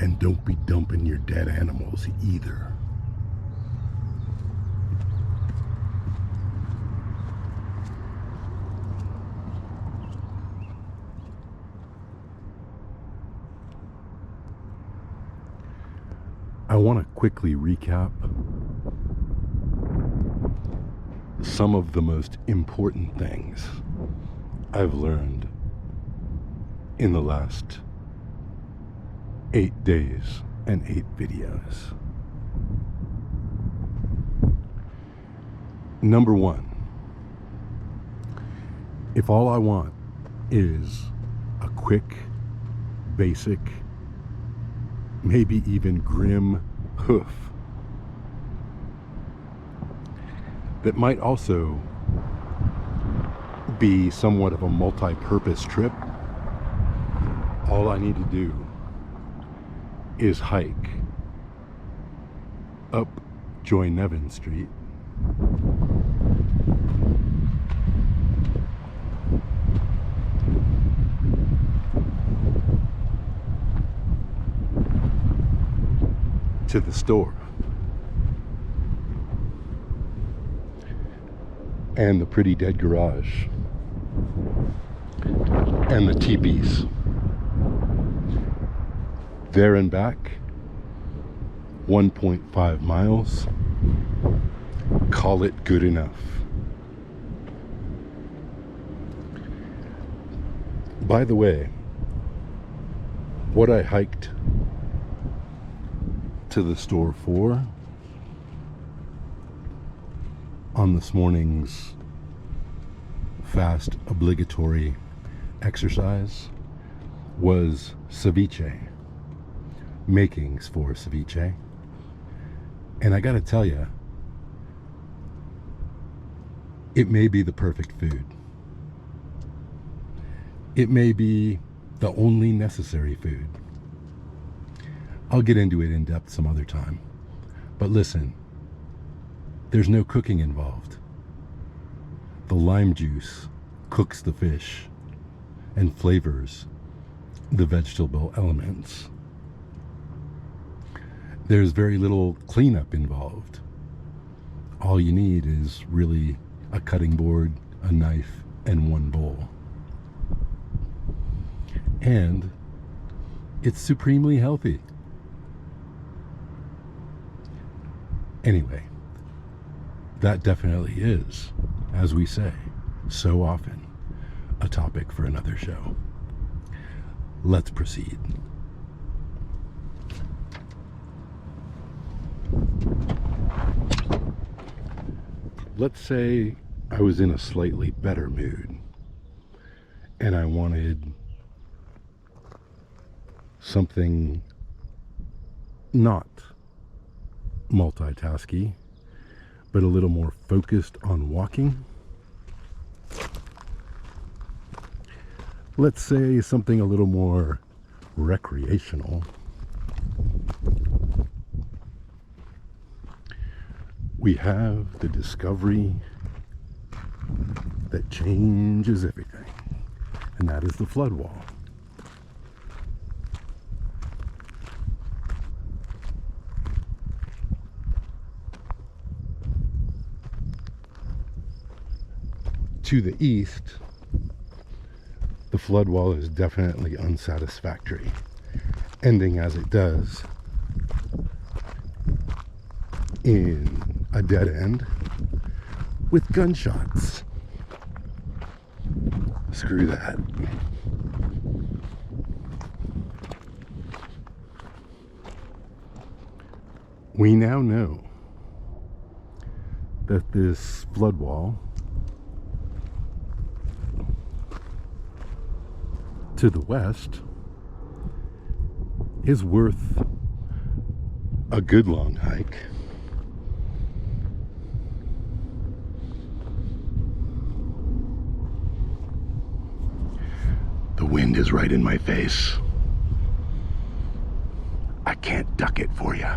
And don't be dumping your dead animals either. I want to quickly recap some of the most important things I've learned in the last 8 days and 8 videos. Number 1, if all I want is a quick, basic, maybe even grim hoof that might also be somewhat of a multi-purpose trip, all I need to do is hike up Joy Nevin Street to the store and the pretty dead garage and the teepees. There and back, 1.5 miles. Call it good enough. By the way, what I hiked to the store for on this morning's fast obligatory exercise was ceviche, makings for ceviche. And I gotta tell you, it may be the perfect food. It may be the only necessary food. I'll get into it in depth some other time. But listen, there's no cooking involved. The lime juice cooks the fish and flavors the vegetable elements. There's very little cleanup involved. All you need is really a cutting board, a knife, and one bowl. And it's supremely healthy. Anyway, that definitely is, as we say so often, a topic for another show. Let's proceed. Let's say I was in a slightly better mood and I wanted something not multitasky, but a little more focused on walking. Let's say something a little more recreational. We have the discovery that changes everything, and that is the flood wall. To the east, the flood wall is definitely unsatisfactory, ending as it does in a dead end with gunshots. Screw that. We now know that this flood wall to the west is worth a good long hike. The wind is right in my face. I can't duck it for you.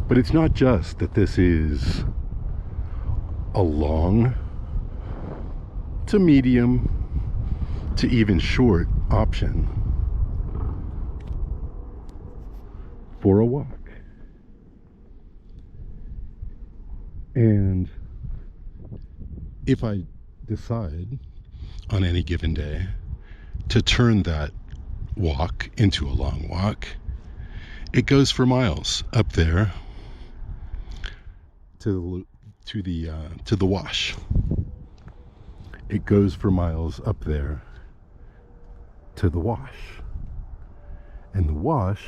But it's not just that this is a long to medium to even short option. for a walk. And if I decide on any given day to turn that walk into a long walk, it goes for miles up there to the wash. It goes for miles up there to the wash. And the wash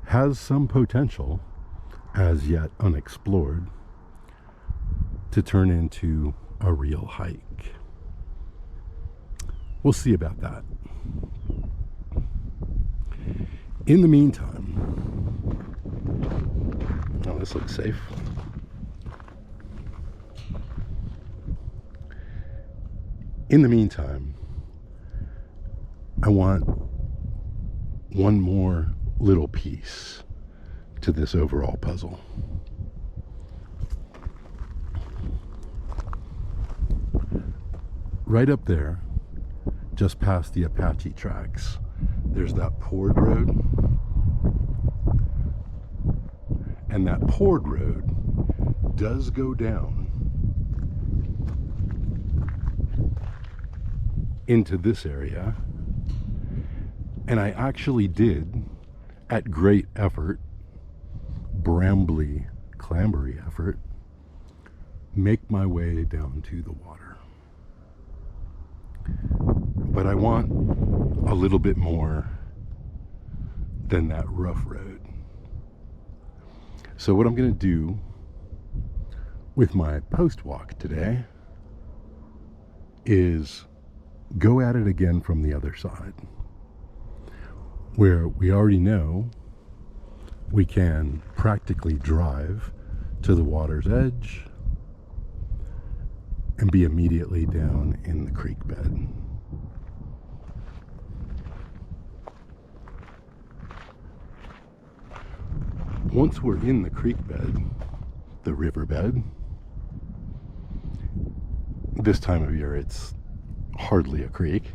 has some potential, as yet unexplored, to turn into a real hike. We'll see about that. In the meantime, oh, this looks safe. In the meantime, I want one more little piece to this overall puzzle. Right up there, just past the Apache tracks, there's that poured road. And that poured road does go down into this area. And I actually did, at great effort, brambly, clambery effort, make my way down to the water. But I want a little bit more than that rough road. So what I'm going to do with my post walk today is go at it again from the other side, where we already know we can practically drive to the water's edge and be immediately down in the creek bed. Once we're in the creek bed, the riverbed, this time of year it's hardly a creek,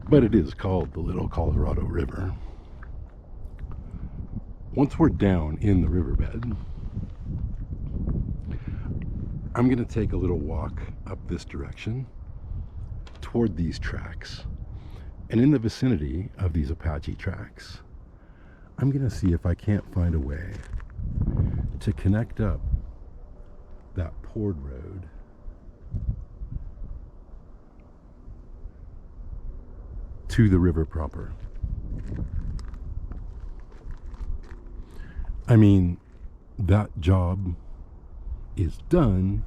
but it is called the Little Colorado River. Once we're down in the riverbed, I'm going to take a little walk up this direction toward these tracks. And in the vicinity of these Apache tracks, I'm going to see if I can't find a way to connect up that poured road to the river proper. I mean, that job is done,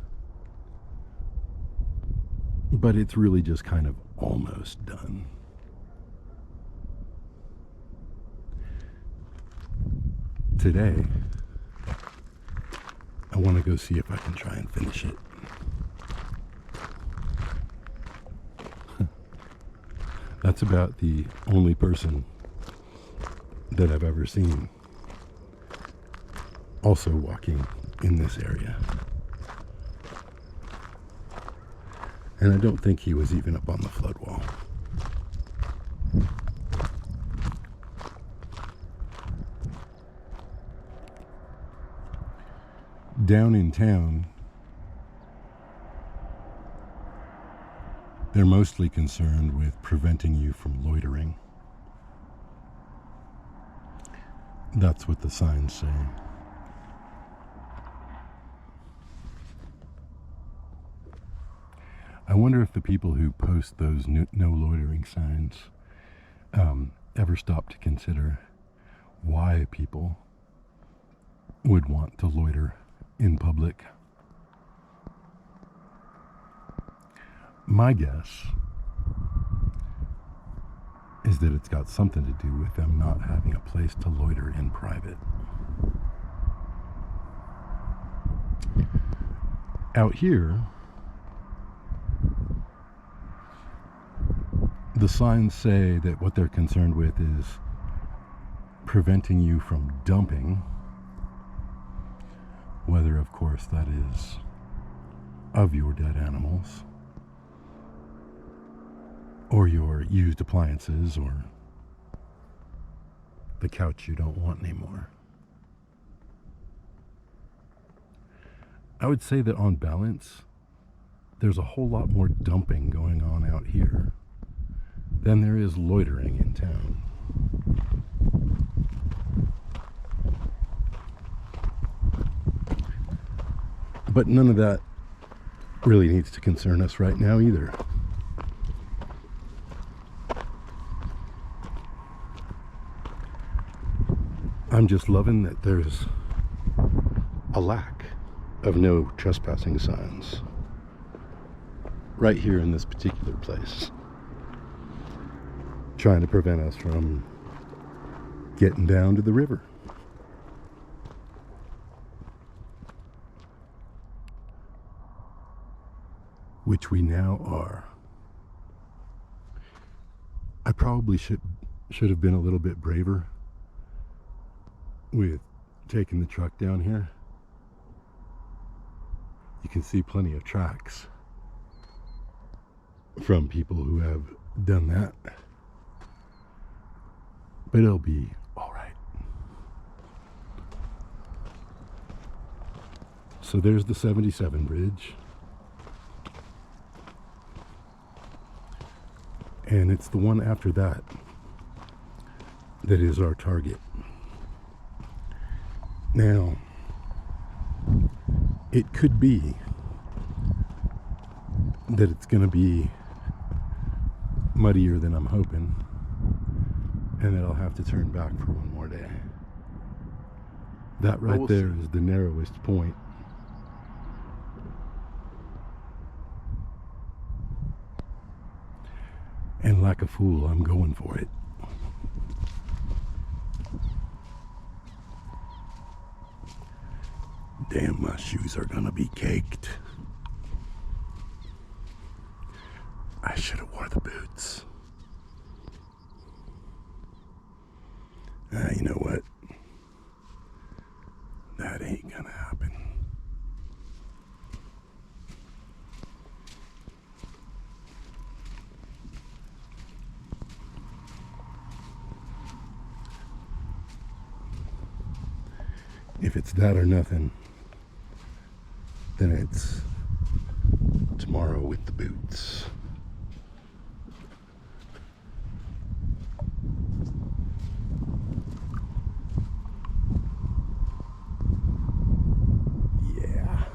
but it's really just kind of almost done. Today, I want to go see if I can try and finish it. That's about the only person that I've ever seen also walking in this area. And I don't think he was even up on the flood wall. Down in town, they're mostly concerned with preventing you from loitering. That's what the signs say. I wonder if the people who post those no loitering signs ever stop to consider why people would want to loiter in public. My guess is that it's got something to do with them not having a place to loiter in private. Out here, the signs say that what they're concerned with is preventing you from dumping, whether, of course, that is of your dead animals or your used appliances or the couch you don't want anymore. I would say that on balance, there's a whole lot more dumping going on out here than there is loitering in town. But none of that really needs to concern us right now either. I'm just loving that there's a lack of no trespassing signs right here in this particular place, trying to prevent us from getting down to the river. Which we now are. I probably should have been a little bit braver with taking the truck down here. You can see plenty of tracks from people who have done that. But it'll be all right. So there's the 77 bridge. And it's the one after that that is our target. Now, it could be that it's going to be muddier than I'm hoping, and that I'll have to turn back for one more day. That right there is the narrowest point. And like a fool, I'm going for it. Damn, my shoes are gonna be caked. I should have wore the boots. You know what? That ain't gonna happen. If it's that or nothing, then it's tomorrow with the boots. Yeah.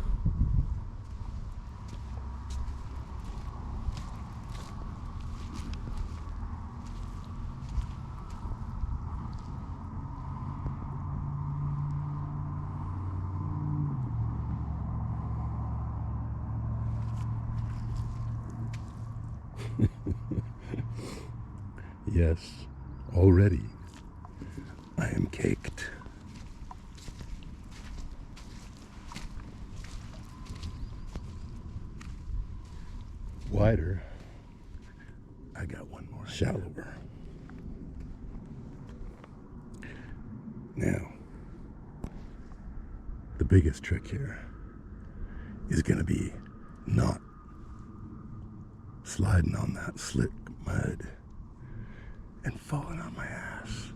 Yes, already I am caked. Wider, I got one more. Shallower. Now, the biggest trick here is going to be not sliding on that slick mud and falling on my ass.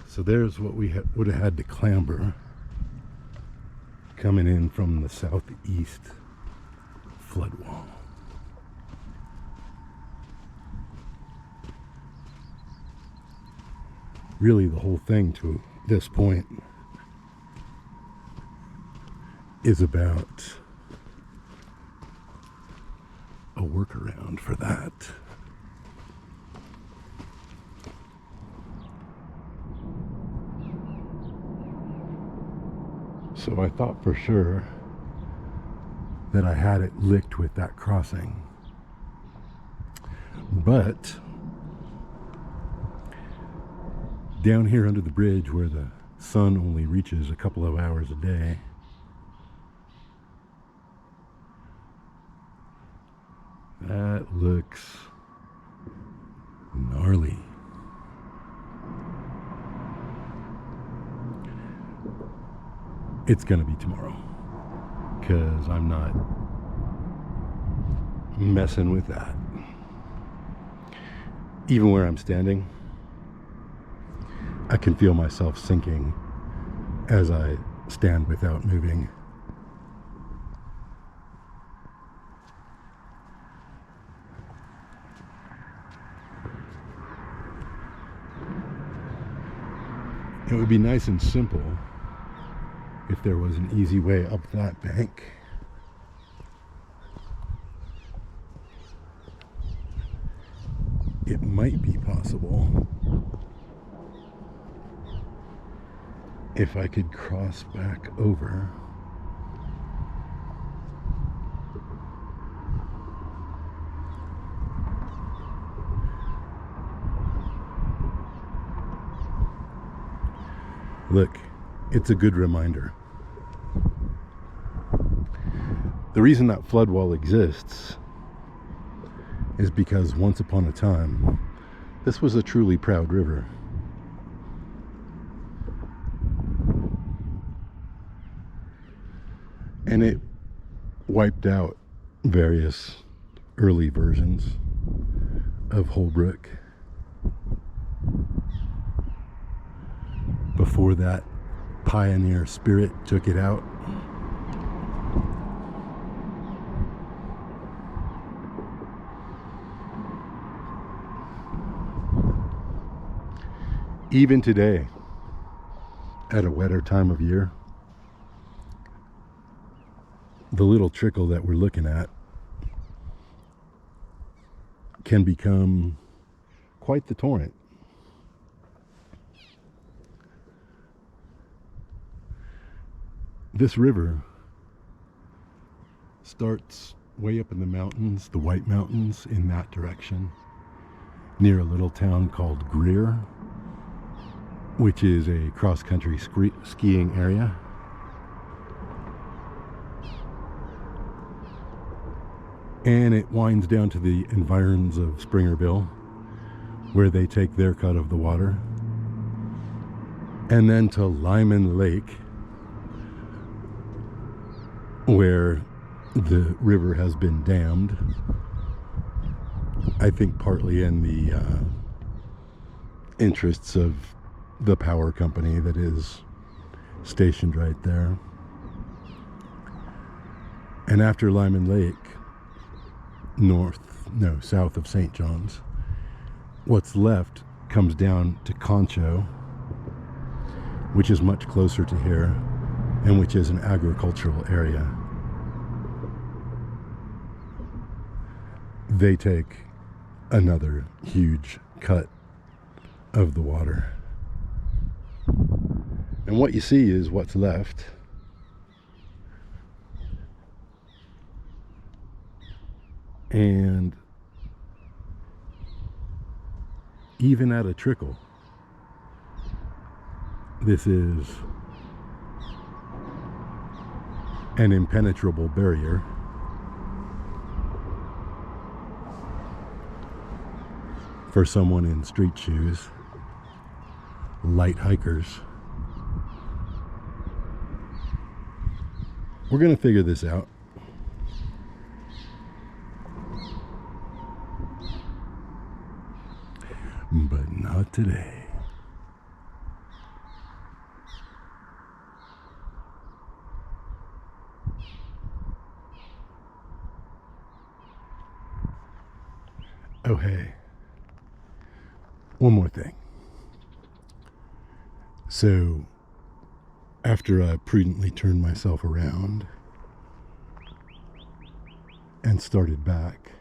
So there's what we would have had to clamber coming in from the southeast flood wall. Really, the whole thing to this point is about a workaround for that. So I thought for sure that I had it licked with that crossing. But down here under the bridge where the sun only reaches a couple of hours a day, That looks gnarly. It's gonna be tomorrow, because I'm not messing with that. Even where I'm standing, I can feel myself sinking as I stand without moving. It would be nice and simple if there was an easy way up that bank. It might be possible if I could cross back over. Look, it's a good reminder. The reason that flood wall exists is because once upon a time, this was a truly proud river. And it wiped out various early versions of Holbrook. Before that pioneer spirit took it out. Even today, at a wetter time of year, the little trickle that we're looking at can become quite the torrent. This river starts way up in the mountains, the White Mountains, in that direction, near a little town called Greer, which is a cross-country skiing area. And it winds down to the environs of Springerville, where they take their cut of the water, and then to Lyman Lake, where the river has been dammed, I think partly in the interests of the power company that is stationed right there. And after Lyman Lake, south of St. John's, what's left comes down to Concho, which is much closer to here, and which is an agricultural area. They take another huge cut of the water. And what you see is what's left. And even at a trickle, this is an impenetrable barrier for someone in street shoes, light hikers. We're gonna figure this out. But not today. Oh, hey. One more thing. So, after I prudently turned myself around and started back,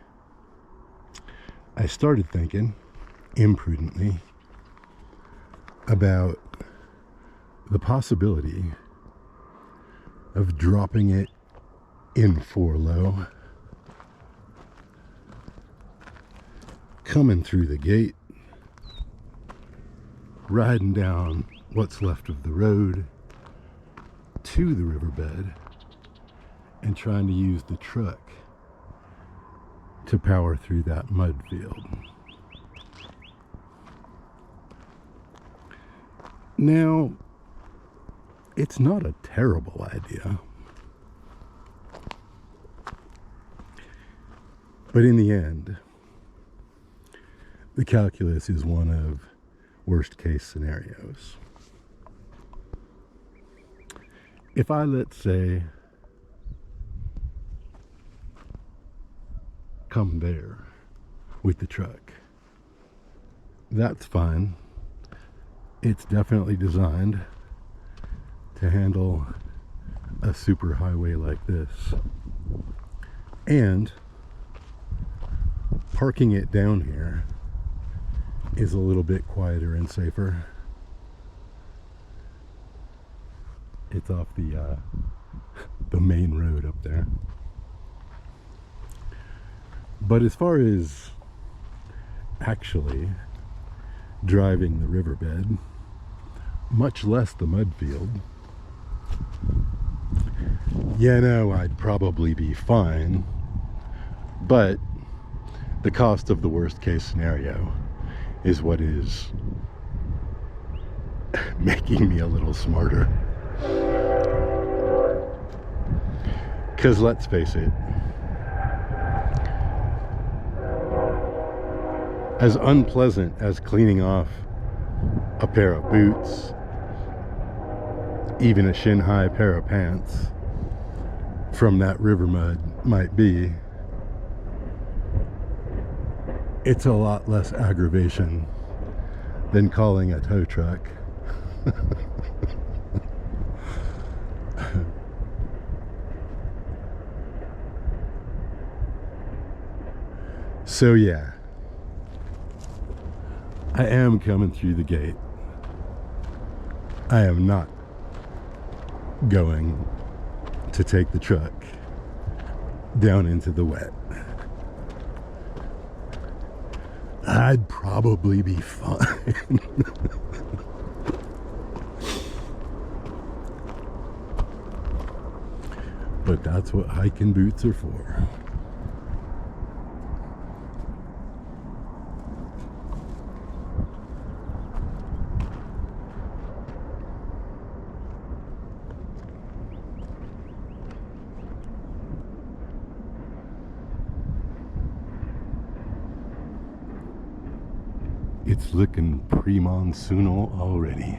I started thinking, imprudently, about the possibility of dropping it in 4 low, coming through the gate, riding down what's left of the road to the riverbed, and trying to use the truck to power through that mud field. Now, it's not a terrible idea, but in the end, the calculus is one of worst case scenarios. If I, let's say, come there with the truck, that's fine. It's definitely designed to handle a super highway like this. And parking it down here is a little bit quieter and safer. It's off the main road up there. But as far as actually driving the riverbed, much less the mud field, you know, I'd probably be fine, but the cost of the worst case scenario is what is making me a little smarter. Because let's face it, as unpleasant as cleaning off a pair of boots, even a shin-high pair of pants from that river mud might be, it's a lot less aggravation than calling a tow truck. So yeah, I am coming through the gate. I am not going to take the truck down into the wet. I'd probably be fine. But that's what hiking boots are for. It's looking pre-monsoonal already.